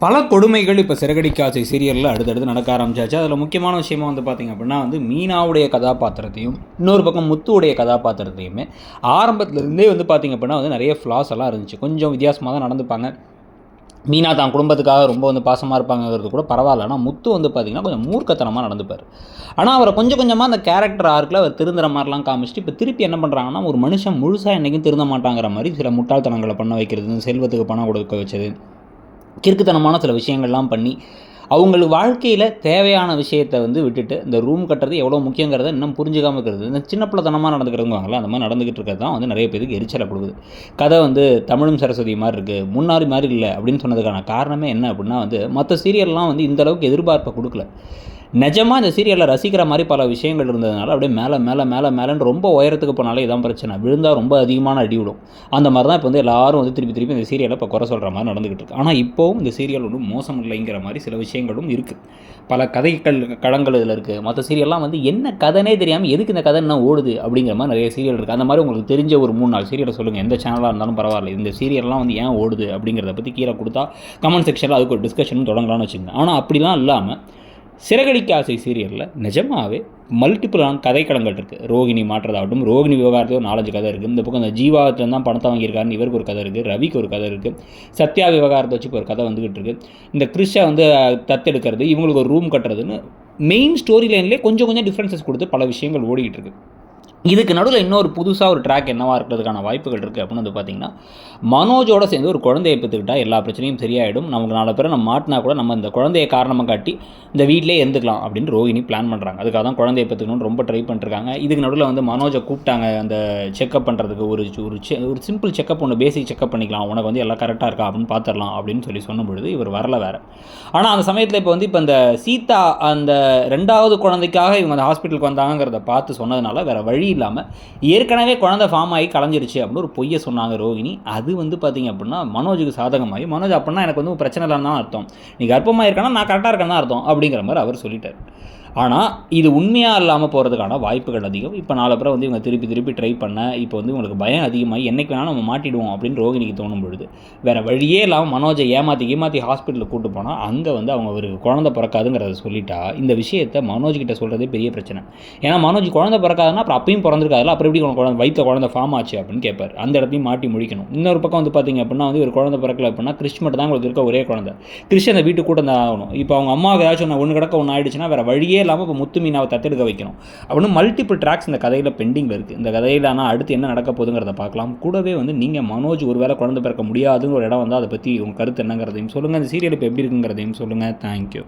பல கொடுமைகள் இப்போ சிறகடிக்க ஆசை சீரியலில் அடுத்தடுத்து நடக்க ஆரம்பிச்சாச்சு. அதில் முக்கியமான விஷயமா வந்து பார்த்திங்க அப்படின்னா மீனாவுடைய கதாபாத்திரத்தையும் இன்னொரு பக்கம் முத்துவுடைய கதாபாத்திரத்தையுமே ஆரம்பத்துலேருந்தே வந்து பார்த்திங்க அப்படின்னா நிறைய ஃப்ளாஸ் எல்லாம் இருந்துச்சு. கொஞ்சம் வித்தியாசமாக தான் நடந்துப்பாங்க. மீனா தான் குடும்பத்துக்காக ரொம்ப பாசமாக இருப்பாங்கிறது கூட பரவாயில்ல. ஆனால் முத்து வந்து பார்த்திங்கன்னா கொஞ்சம் மூர்க்கத்தனமாக நடந்துப்பார். ஆனால் அவரை கொஞ்சம் கொஞ்சமாக அந்த கேரக்டர் ஆர்க்கில் அவர் திருந்துற மாதிரிலாம் காமிச்சிட்டு இப்போ திருப்பி என்ன பண்ணுறாங்கன்னா ஒரு மனுஷன் முழுசாக என்றைக்கும் திருந்த மாட்டாங்கிற மாதிரி சில முட்டாள்தனங்களை பண்ண வைக்கிறது, செல்வத்துக்கு பணம் கொடுக்க வச்சது, கிறுக்குத்தனமான சில விஷயங்கள்லாம் பண்ணி அவங்களுக்கு வாழ்க்கையில் தேவையான விஷயத்தை விட்டுட்டு இந்த ரூம் கட்டுறது எவ்வளோ முக்கியங்கிறத இன்னும் புரிஞ்சுக்காமல் இருக்கிறது, இந்த சின்ன பிள்ளைத்தனமாக நடந்துக்கிறவங்களாம் அந்த மாதிரி நடந்துக்கிட்டு இருக்கிறது தான் நிறைய பேருக்கு எரிச்சலை கொடுக்குது. கதை தமிழும் சரஸ்வதி மாதிரி இருக்குது, முன்னாடி மாதிரி இல்லை அப்படின்னு சொன்னதுக்கான காரணமே என்ன அப்படின்னா மற்ற சீரியல்லாம் இந்த அளவுக்கு எதிர்பார்ப்பை கொடுக்கல. நிஜமாக இந்த சீரியலில் ரசிக்கிற மாதிரி பல விஷயங்கள் இருந்ததுனால அப்படியே மேலே மேலே மேலே மேலேன்னு ரொம்ப உயரத்துக்கு போனாலே இதான் பிரச்சனை. விழுந்தால் ரொம்ப அதிகமான அடி விடும். அந்த மாதிரி தான் இப்போ எல்லாரும் திருப்பி திருப்பி இந்த சீரியலை இப்போ குறை சொல்கிற மாதிரி நடந்துக்கிட்டு இருக்கு. ஆனால் இப்போவும் இந்த சீரியல் மோசம் இல்லைங்கிற மாதிரி சில விஷயங்களும் இருக்குது. பல கதைகள் களங்கள் இதில் இருக்குது. மற்ற சீரியல்லாம் என்ன கதைனே தெரியாமல் எதுக்கு இந்த கதை என்ன ஓடுது அப்படிங்கிற மாதிரி நிறைய சீரியல் இருக்குது. அந்த மாதிரி உங்களுக்கு தெரிஞ்ச ஒரு 3-4 சீரியலை சொல்லுங்கள். எந்த சேனலாக இருந்தாலும் பரவாயில்ல, இந்த சீரியல்லாம் ஏன் ஓடுது அப்படிங்கிறத பற்றி கீழே கொடுத்தா கமெண்ட் செக்ஷனில் அதுக்கு ஒரு டிஸ்கஷனும் தொடங்கலாம்னு வச்சுக்கோங்க. ஆனால் அப்படிலாம் இல்லாமல் சிறகடிக்க ஆசை சீரியலில் நிஜமாகவே மல்டிப்புளான கதைக்களங்கள் இருக்குது. ரோகிணி மாற்றதாகட்டும், ரோகிணி விவகாரத்தில் 4-5 கதை இருக்குது. இந்த பக்கம் இந்த ஜீவாத்தில் தான் பணத்தை வாங்கியிருக்காருன்னு இவருக்கு ஒரு கதை இருக்குது, ரவிக்கு ஒரு கதை இருக்குது, சத்யா விவகாரத்தை வச்சு இப்போ ஒரு கதை வந்துக்கிட்டு இருக்குது, இந்த கிறிஷை தத்தெடுக்கிறது, இவங்களுக்கு ஒரு ரூம் கட்டுறதுன்னு மெயின் ஸ்டோரி லைன்லேயே கொஞ்சம் கொஞ்சம் டிஃப்ரென்சஸ் கொடுத்து பல விஷயங்கள் ஓடிக்கிட்டு இருக்குது. இதுக்கு நடுவில் இன்னொரு புதுசாக ஒரு ட்ராக் என்னவாக இருக்கிறதுக்கான வாய்ப்புகள் இருக்குது அப்படின்னு பார்த்திங்கன்னா, மனோஜோடு சேர்ந்து ஒரு குழந்தையை பெற்றுக்கிட்டால் எல்லா பிரச்சனையும் சரியாயிடும், நமக்கு 4 பேரை நம்ம மாட்டினா கூட நம்ம இந்த குழந்தையை காரணமாக காட்டி இந்த வீட்டிலே இருந்துக்கலாம் அப்படின்னு ரோகிணி பிளான் பண்ணுறாங்க. அதுக்காக தான் குழந்தையை பெற்றுக்கணும்னு ரொம்ப ட்ரை பண்ணிருக்காங்க. இதுக்கு நடுவில் மனோஜை கூப்பிட்டாங்க அந்த செக்கப் பண்ணுறதுக்கு. ஒரு சிம்பிள் செக்கப் ஒன்று, பேசிக் செக்கப் பண்ணிக்கலாம், உனக்கு எல்லாம் கரெக்டாக இருக்கா அப்படின்னு பார்த்துடலாம் அப்படின்னு சொன்ன பொழுது இவர் வரல வேறு. ஆனால் அந்த சமயத்தில் இப்போ இந்த சீதா அந்த 2வது குழந்தைக்காக இவங்க அந்த ஹாஸ்பிட்டலுக்கு வந்தாங்கிறத பார்த்து சொன்னதுனால வேறு வழி இல்லாமல் ஏற்கனவே குழந்தை ஃபார்ம் ஆகி கலைஞ்சிருச்சு அப்படின்னு ஒரு பொய்யை சொன்னாங்க ரோகிணி. அது பார்த்திங்க அப்படின்னா மனோஜுக்கு சாதகமாகி, மனோஜ் அப்படின்னா எனக்கு பிரச்சனை இல்லைன்னு தான் அர்த்தம், நீ கர்ப்பமாக இருக்கனா நான் கரெக்டாக இருக்கேன்னு தான் அர்த்தம் அப்படிங்கிற மாதிரி அவர் சொல்லிட்டார். ஆனால் இது உண்மையாக இல்லாமல் போகிறதுக்கான வாய்ப்புகள் அதிகம். இப்போ 4 பேரை இவங்க திருப்பி ட்ரை பண்ண இப்போ இவங்களுக்கு பயம் அதிகமாகி என்றைக்கு வேணாலும் நம்ம மாட்டிடுவோம் அப்படின்னு ரோகிணிக்கு தோணும் பொழுது வேறு வழியே இல்லாமல் மனோஜை ஏமாற்றி ஹாஸ்பிட்டலுக்கு கூப்பிட்டு போனால் அங்கே அவங்க ஒரு குழந்தை பிறக்காதுங்கிறத சொல்லிட்டா இந்த விஷயத்தை மனோஜ்கிட்ட சொல்கிறதே பெரிய பிரச்சனை. ஏன்னா மனோஜ் குழந்தை பிறக்காதுன்னா அப்புறம் அப்பயும் பிறந்திருக்காதுல, அப்புறம் எப்படி குழந்தை வயிற்று குழந்தை ஃபார்ம் ஆச்சு அப்படின்னு கேட்பார். அந்த இடத்தையும் மாட்டி முடிக்கணும். இன்னொரு பக்கம் பார்த்திங்க அப்படின்னா ஒரு குழந்தை பிறக்கல அப்படின்னா கிறிஷ் மட்டும் தான் உங்களுக்கு இருக்க ஒரே குழந்தை. கிறிஷ் அந்த வீட்டு கூட்டம் தான் ஆகணும். இப்போ அவங்க அம்மாவுக்கு ஏதாச்சும் ஒன்று கிடக்க ஒன்று ஆயிடுச்சுன்னா வேறு வழியே இல்லாமல் இப்போ முத்து மீனாவை தத்தெடுக்க வைக்கணும் அப்படின்னு மல்டிபிள் ட்ராக்ஸ் இந்த கதையில் பெண்டிங்கில் இருக்குது. இந்த கதையில் ஆனால் அடுத்து என்ன நடக்க போகுதுங்கிறத பார்க்கலாம். கூடவே நீங்கள் மனோஜ் ஒரு வேளை குழந்தை பிறக்க முடியாதுன்னு ஒரு இடம் அதை பற்றி உங்கள் கருத்து என்னங்கிறதையும் சொல்லுங்கள். இந்த சீரியல் இப்போ எப்படி இருக்குங்கிறதையும் சொல்லுங்கள். தேங்க்யூ.